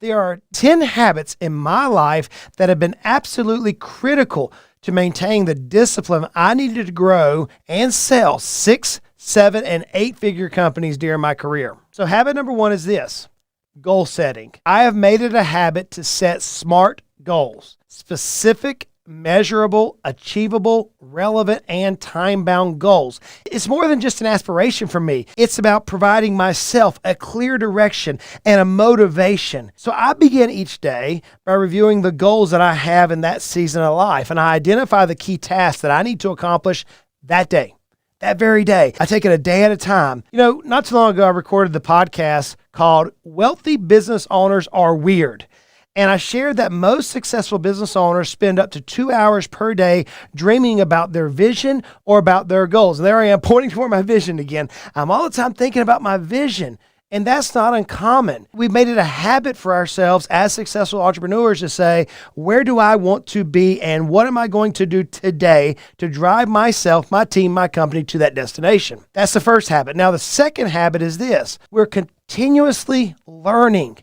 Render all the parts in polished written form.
There are 10 habits in my life that have been absolutely critical to maintain the discipline I needed to grow and sell 6, 7, and 8-figure companies during my career. So habit number 1 is this: goal setting. I have made it a habit to set SMART goals: specific, measurable, achievable, relevant, and time-bound goals. It's more than just an aspiration for me. It's about providing myself a clear direction and a motivation. So I begin each day by reviewing the goals that I have in that season of life, and I identify the key tasks that I need to accomplish that day. That very day. I take it a day at a time. Not too long ago, I recorded the podcast called Wealthy Business Owners Are Weird. And I shared that most successful business owners spend up to 2 hours per day dreaming about their vision or about their goals. And there I am pointing toward my vision again. I'm all the time thinking about my vision. And that's not uncommon. We've made it a habit for ourselves as successful entrepreneurs to say, where do I want to be and what am I going to do today to drive myself, my team, my company to that destination? That's the first habit. Now, the second habit is this: we're continuously learning.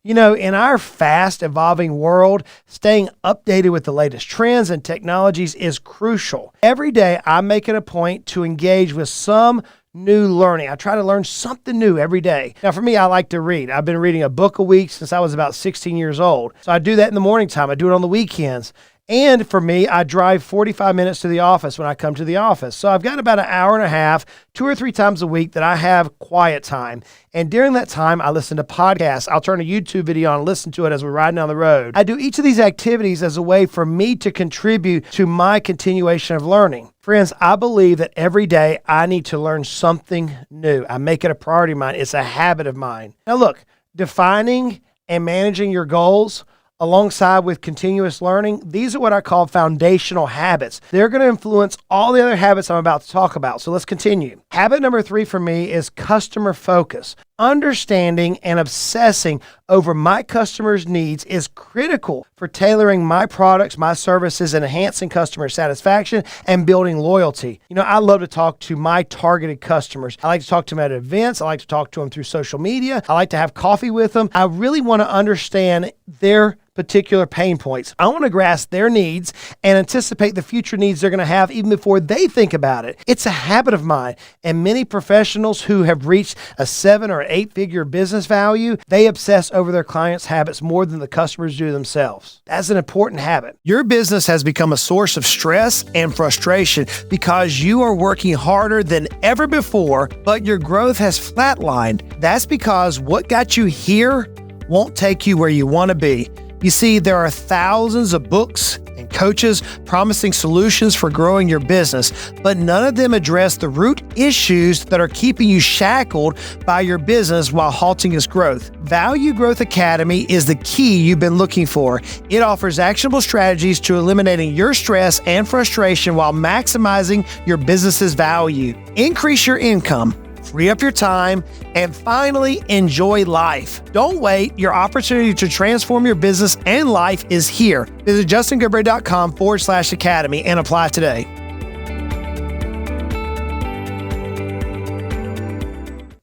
In our fast evolving world, staying updated with the latest trends and technologies is crucial. Every day, I make it a point to engage with some new learning. I try to learn something new every day. Now, for me, I like to read. I've been reading a book a week since I was about 16 years old. So I do that in the morning time. I do it on the weekends. And for me, I drive 45 minutes to the office when I come to the office. So I've got about an hour and a half, 2 or 3 times a week that I have quiet time. And during that time, I listen to podcasts. I'll turn a YouTube video on and listen to it as we're riding down the road. I do each of these activities as a way for me to contribute to my continuation of learning. Friends, I believe that every day I need to learn something new. I make it a priority of mine. It's a habit of mine. Now look, defining and managing your goals alongside with continuous learning, these are what I call foundational habits. They're going to influence all the other habits I'm about to talk about. So let's continue. Habit number 3 for me is customer focus. Understanding and obsessing over my customers' needs is critical for tailoring my products, my services, and enhancing customer satisfaction and building loyalty. I love to talk to my targeted customers. I like to talk to them at events. I like to talk to them through social media. I like to have coffee with them. I really want to understand their particular pain points. I want to grasp their needs and anticipate the future needs they're going to have even before they think about it. It's a habit of mine, and many professionals who have reached a 7 or 8-figure business value, they obsess over their clients' habits more than the customers do themselves. That's an important habit. Your business has become a source of stress and frustration because you are working harder than ever before, but your growth has flatlined. That's because what got you here won't take you where you want to be. You see, there are thousands of books and coaches promising solutions for growing your business, but none of them address the root issues that are keeping you shackled by your business while halting its growth. Value Growth Academy is the key you've been looking for. It offers actionable strategies to eliminating your stress and frustration while maximizing your business's value. Increase your income, free up your time, and finally enjoy life. Don't wait. Your opportunity to transform your business and life is here. Visit justingoodbread.com/academy and apply today.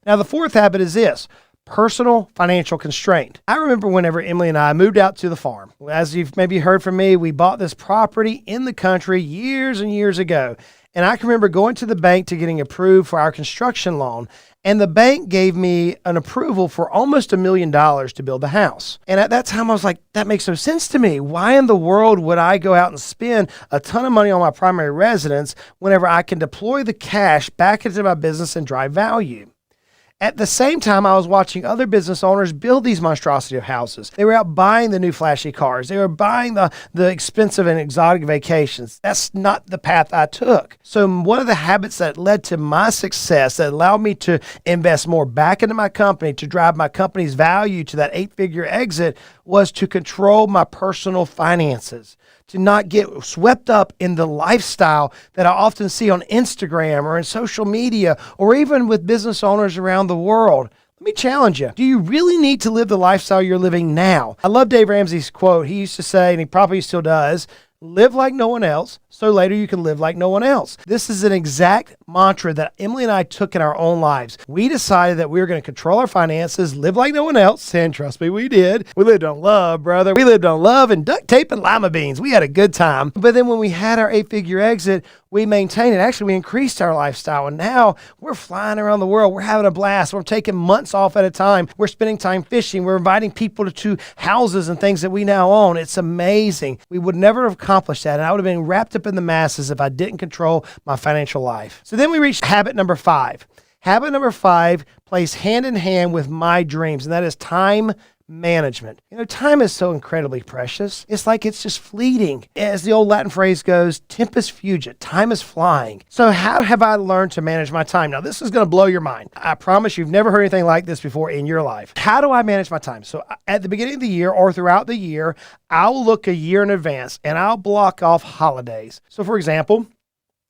Now, the fourth habit is this: personal financial constraint. I remember whenever Emily and I moved out to the farm. As you've maybe heard from me, we bought this property in the country years and years ago. And I can remember going to the bank to getting approved for our construction loan. And the bank gave me an approval for almost $1 million to build the house. And at that time, I was like, that makes no sense to me. Why in the world would I go out and spend a ton of money on my primary residence whenever I can deploy the cash back into my business and drive value? At the same time, I was watching other business owners build these monstrosity of houses. They were out buying the new flashy cars. They were buying the expensive and exotic vacations. That's not the path I took. So one of the habits that led to my success, that allowed me to invest more back into my company, to drive my company's value to that 8-figure exit, was to control my personal finances, to not get swept up in the lifestyle that I often see on Instagram or in social media or even with business owners around the world. Let me challenge you. Do you really need to live the lifestyle you're living now? I love Dave Ramsey's quote. He used to say, and he probably still does, live like no one else, so later you can live like no one else. This is an exact mantra that Emily and I took in our own lives. We decided that we were going to control our finances, live like no one else, and trust me, we did. We lived on love, brother. We lived on love and duct tape and lima beans. We had a good time. But then when we had our 8-figure exit, we maintained it. Actually, we increased our lifestyle, and now we're flying around the world. We're having a blast. We're taking months off at a time. We're spending time fishing. We're inviting people to houses and things that we now own. It's amazing. We would never have accomplished that, and I would have been wrapped up in the masses if I didn't control my financial life. So then we reached habit number 5. Habit number 5 plays hand in hand with my dreams, and that is time management. Time is so incredibly precious. It's like it's just fleeting. As the old Latin phrase goes, tempus fugit, time is flying. So how have I learned to manage my time? Now, this is going to blow your mind. I promise you've never heard anything like this before in your life. How do I manage my time? So at the beginning of the year or throughout the year, I'll look a year in advance and I'll block off holidays. So for example,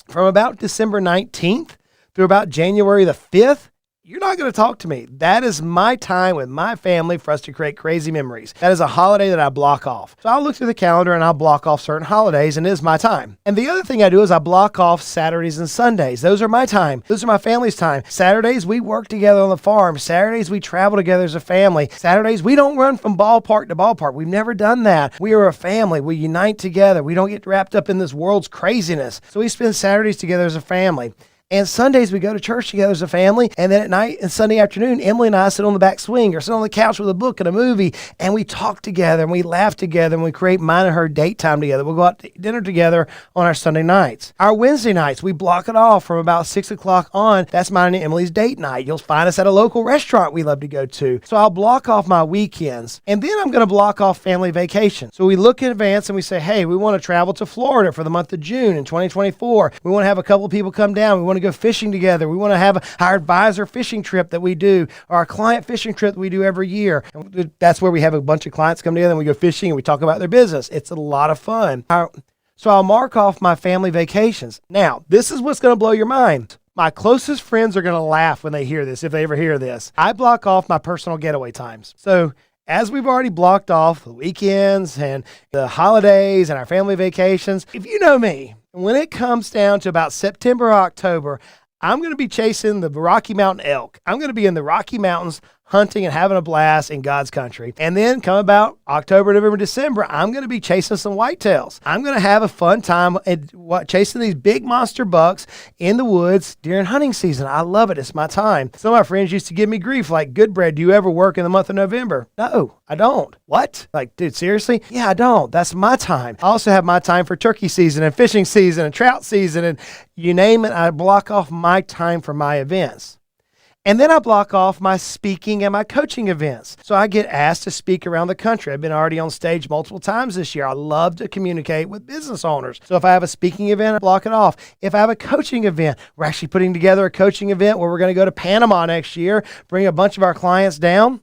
from about December 19th through about January the 5th, you're not going to talk to me. That is my time with my family for us to create crazy memories. That is a holiday that I block off. So I'll look through the calendar and I'll block off certain holidays, and it is my time. And the other thing I do is I block off Saturdays and Sundays. Those are my time. Those are my family's time. Saturdays, we work together on the farm. Saturdays, we travel together as a family. Saturdays, we don't run from ballpark to ballpark. We've never done that. We are a family. We unite together. We don't get wrapped up in this world's craziness. So we spend Saturdays together as a family. And Sundays, we go to church together as a family. And then at night and Sunday afternoon, Emily and I sit on the back swing or sit on the couch with a book and a movie. And we talk together and we laugh together and we create mine and her date time together. We'll go out to dinner together on our Sunday nights. Our Wednesday nights, we block it off from about 6 o'clock on. That's mine and Emily's date night. You'll find us at a local restaurant we love to go to. So I'll block off my weekends. And then I'm going to block off family vacation. So we look in advance and we say, hey, we want to travel to Florida for the month of June in 2024. We want to have a couple of people come down. We want to go fishing together. We want to have our advisor fishing trip that we do, or our client fishing trip that we do every year. And that's where we have a bunch of clients come together and we go fishing and we talk about their business. It's a lot of fun. So I'll mark off my family vacations. Now, this is what's going to blow your mind. My closest friends are going to laugh when they hear this, if they ever hear this. I block off my personal getaway times. So as we've already blocked off the weekends and the holidays and our family vacations, if you know me, when it comes down to about September or October, I'm going to be chasing the Rocky Mountain elk. I'm going to be in the Rocky Mountains hunting and having a blast in God's country. And then come about October, November, December, I'm going to be chasing some whitetails. I'm going to have a fun time chasing these big monster bucks in the woods during hunting season. I love it. It's my time. Some of my friends used to give me grief like, Goodbread, do you ever work in the month of November? No, I don't. What? Like, dude, seriously? Yeah, I don't. That's my time. I also have my time for turkey season and fishing season and trout season and you name it. I block off my time for my events. And then I block off my speaking and my coaching events. So I get asked to speak around the country. I've been already on stage multiple times this year. I love to communicate with business owners. So if I have a speaking event, I block it off. If I have a coaching event, we're actually putting together a coaching event where we're going to go to Panama next year, bring a bunch of our clients down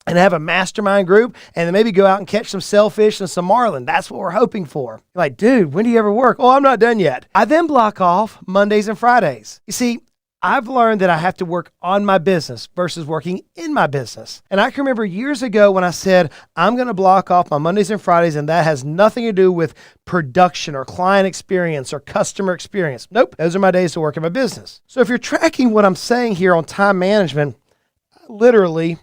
and have a mastermind group, and then maybe go out and catch some sailfish and some marlin. That's what we're hoping for. You're like, dude, when do you ever work? Oh, I'm not done yet. I then block off Mondays and Fridays. You see, I've learned that I have to work on my business versus working in my business. And I can remember years ago when I said, I'm going to block off my Mondays and Fridays, and that has nothing to do with production or client experience or customer experience. Nope, those are my days to work in my business. So if you're tracking what I'm saying here on time management, I literally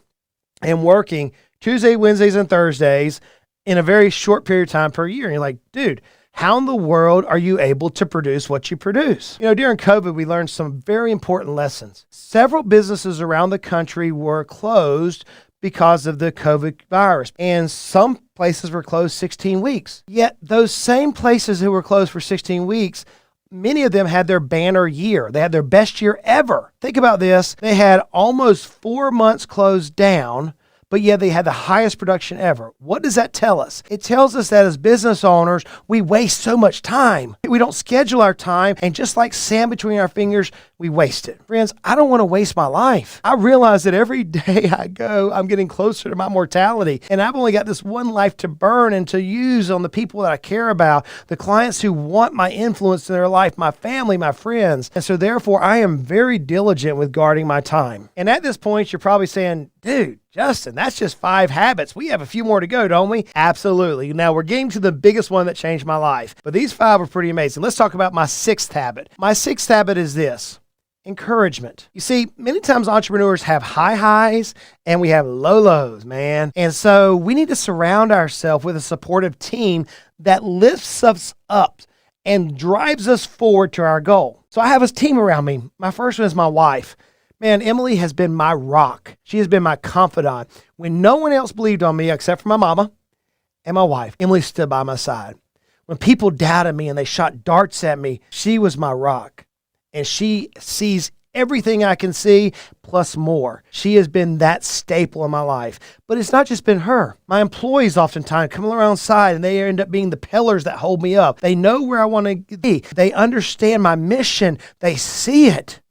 am working Tuesday, Wednesdays, and Thursdays in a very short period of time per year. And you're like, dude, how in the world are you able to produce what you produce? During COVID, we learned some very important lessons. Several businesses around the country were closed because of the COVID virus, and some places were closed 16 weeks. Yet those same places who were closed for 16 weeks, many of them had their banner year. They had their best year ever. Think about this. They had almost 4 months closed down, but yet they had the highest production ever. What does that tell us? It tells us that as business owners, we waste so much time. We don't schedule our time, and just like sand between our fingers, we waste it. Friends, I don't want to waste my life. I realize that every day I go, I'm getting closer to my mortality, and I've only got this one life to burn and to use on the people that I care about, the clients who want my influence in their life, my family, my friends. And so therefore, I am very diligent with guarding my time. And at this point, you're probably saying, dude, Justin, that's just 5 habits. We have a few more to go, don't we? Absolutely. Now we're getting to the biggest one that changed my life. But these 5 are pretty amazing. Let's talk about my 6th habit. My 6th habit is this: encouragement. You see, many times entrepreneurs have high highs and we have low lows, man. And so we need to surround ourselves with a supportive team that lifts us up and drives us forward to our goal. So I have a team around me. My first one is my wife. Man, Emily has been my rock. She has been my confidant. When no one else believed on me except for my mama and my wife, Emily stood by my side. When people doubted me and they shot darts at me, she was my rock. And she sees everything I can see, plus more. She has been that staple in my life. But it's not just been her. My employees oftentimes come alongside and they end up being the pillars that hold me up. They know where I want to be. They understand my mission. They see it.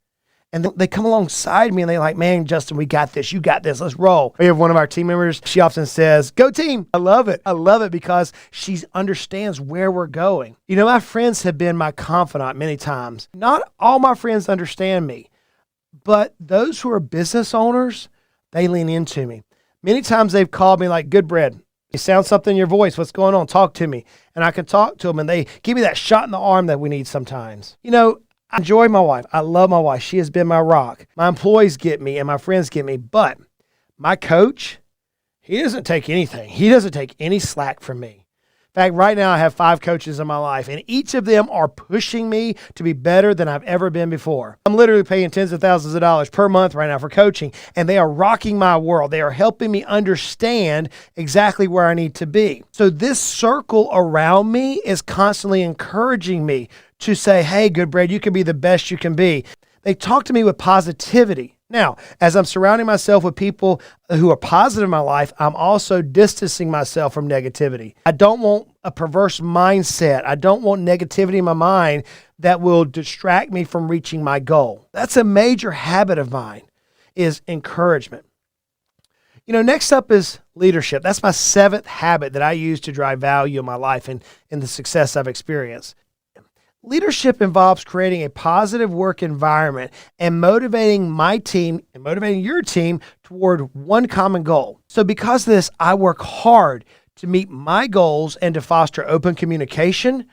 And they come alongside me and they're like, man, Justin, we got this. You got this. Let's roll. We have one of our team members. She often says, go team. I love it. I love it because she understands where we're going. You know, my friends have been my confidant many times. Not all my friends understand me, but those who are business owners, they lean into me. Many times they've called me like, Goodbread, you sound something in your voice. What's going on? Talk to me. And I can talk to them and they give me that shot in the arm that we need sometimes. You know, I enjoy my wife. I love my wife. She has been my rock. My employees get me and my friends get me. But my coach, he doesn't take anything. He doesn't take any slack from me. In fact, right now I have 5 coaches in my life, and each of them are pushing me to be better than I've ever been before. I'm literally paying tens of thousands of dollars per month right now for coaching, and they are rocking my world. They are helping me understand exactly where I need to be. So this circle around me is constantly encouraging me to say, hey, Goodbread, you can be the best you can be. They talk to me with positivity. Now, as I'm surrounding myself with people who are positive in my life, I'm also distancing myself from negativity. I don't want a perverse mindset. I don't want negativity in my mind that will distract me from reaching my goal. That's a major habit of mine, is encouragement. You know, next up is leadership. That's my 7th habit that I use to drive value in my life and in the success I've experienced. Leadership involves creating a positive work environment and motivating my team and motivating your team toward one common goal. So because of this, I work hard to meet my goals and to foster open communication.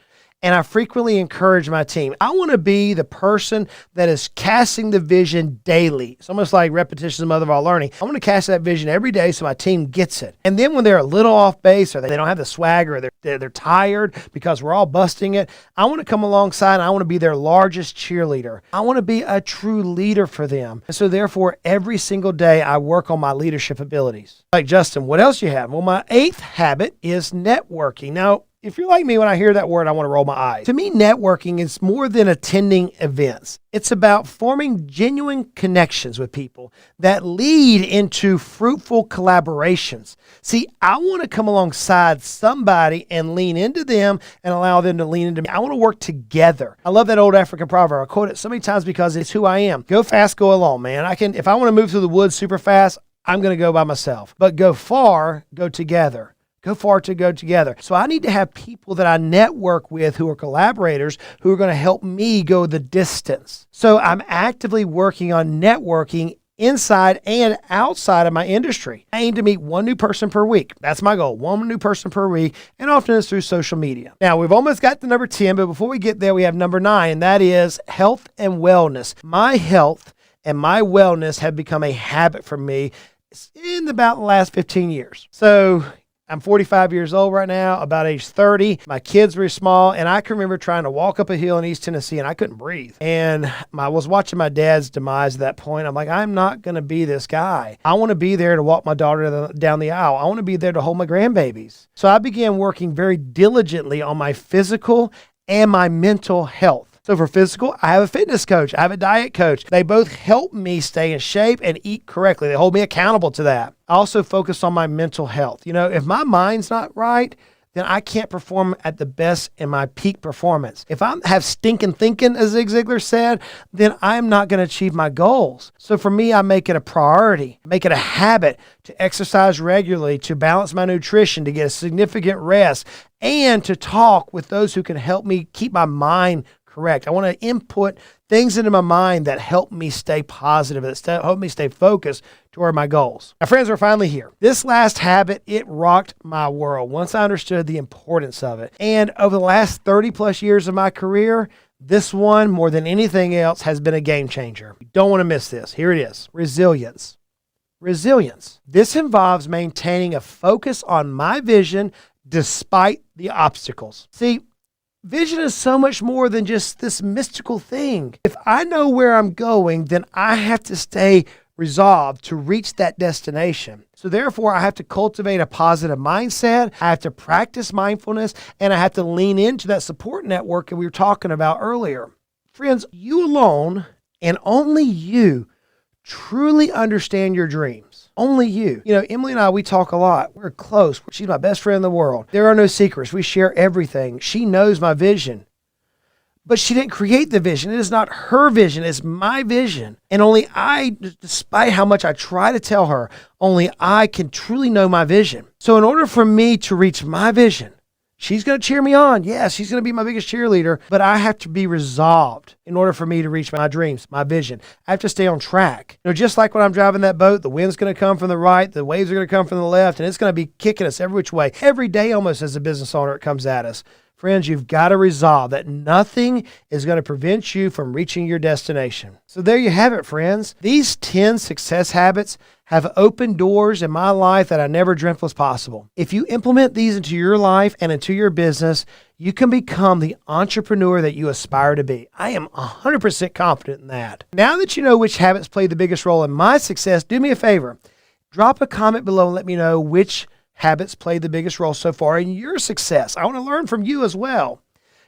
And I frequently encourage my team. I want to be the person that is casting the vision daily. It's almost like repetition is the mother of all learning. I want to cast that vision every day so my team gets it. And then when they're a little off base or they don't have the swagger or they're tired because we're all busting it, I want to come alongside and I want to be their largest cheerleader. I want to be a true leader for them. And so therefore, every single day I work on my leadership abilities. Like, Justin, what else you have? Well, my 8th habit is networking. Now, if you're like me, when I hear that word, I want to roll my eyes. To me, networking is more than attending events. It's about forming genuine connections with people that lead into fruitful collaborations. See, I want to come alongside somebody and lean into them and allow them to lean into me. I want to work together. I love that old African proverb. I quote it so many times because it's who I am. Go fast, go alone, man. If I want to move through the woods super fast, I'm going to go by myself. But go far, go together. Go far to go together. So I need to have people that I network with who are collaborators who are going to help me go the distance. So I'm actively working on networking inside and outside of my industry. I aim to meet 1 new person per week. That's my goal, 1 new person per week, and often it's through social media. Now, we've almost got to number 10, but before we get there, we have number 9, and that is health and wellness. My health and my wellness have become a habit for me in about the last 15 years. So I'm 45 years old right now, about age 30. My kids were small, and I can remember trying to walk up a hill in East Tennessee, and I couldn't breathe. And I was watching my dad's demise at that point. I'm like, I'm not going to be this guy. I want to be there to walk my daughter down the aisle. I want to be there to hold my grandbabies. So I began working very diligently on my physical and my mental health. So for physical, I have a fitness coach. I have a diet coach. They both help me stay in shape and eat correctly. They hold me accountable to that. I also focus on my mental health. You know, if my mind's not right, then I can't perform at the best in my peak performance. If I have stinking thinking, as Zig Ziglar said, then I'm not going to achieve my goals. So for me, I make it a priority, make it a habit to exercise regularly, to balance my nutrition, to get a significant rest, and to talk with those who can help me keep my mind correct. I want to input things into my mind that help me stay positive, that help me stay focused toward my goals. My friends, we're finally here. This last habit, it rocked my world once I understood the importance of it. And over the last 30 plus years of my career, this one, more than anything else, has been a game changer. You don't want to miss this. Here it is. Resilience. Resilience. This involves maintaining a focus on my vision despite the obstacles. See, vision is so much more than just this mystical thing. If I know where I'm going, then I have to stay resolved to reach that destination. So therefore, I have to cultivate a positive mindset. I have to practice mindfulness, and I have to lean into that support network that we were talking about earlier. Friends, you alone and only you truly understand your dreams. Only you. You know, Emily and I, we talk a lot. We're close. She's my best friend in the world. There are no secrets. We share everything. She knows my vision. But she didn't create the vision. It is not her vision. It's my vision. And only I, despite how much I try to tell her, only I can truly know my vision. So in order for me to reach my vision, she's going to cheer me on. Yes, she's going to be my biggest cheerleader, but I have to be resolved in order for me to reach my dreams, my vision. I have to stay on track. You know, just like when I'm driving that boat, the wind's going to come from the right, the waves are going to come from the left, and it's going to be kicking us every which way. Every day almost as a business owner, it comes at us. Friends, you've got to resolve that nothing is going to prevent you from reaching your destination. So there you have it, friends. These 10 success habits have opened doors in my life that I never dreamt was possible. If you implement these into your life and into your business, you can become the entrepreneur that you aspire to be. I am 100% confident in that. Now that you know which habits play the biggest role in my success, do me a favor. Drop a comment below and let me know which habits played the biggest role so far in your success. I want to learn from you as well.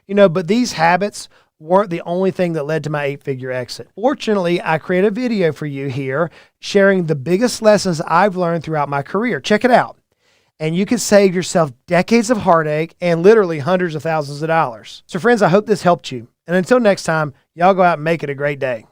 You know, but these habits weren't the only thing that led to my 8-figure exit. Fortunately, I created a video for you here sharing the biggest lessons I've learned throughout my career. Check it out. And you can save yourself decades of heartache and literally hundreds of thousands of dollars. So friends, I hope this helped you. And until next time, y'all go out and make it a great day.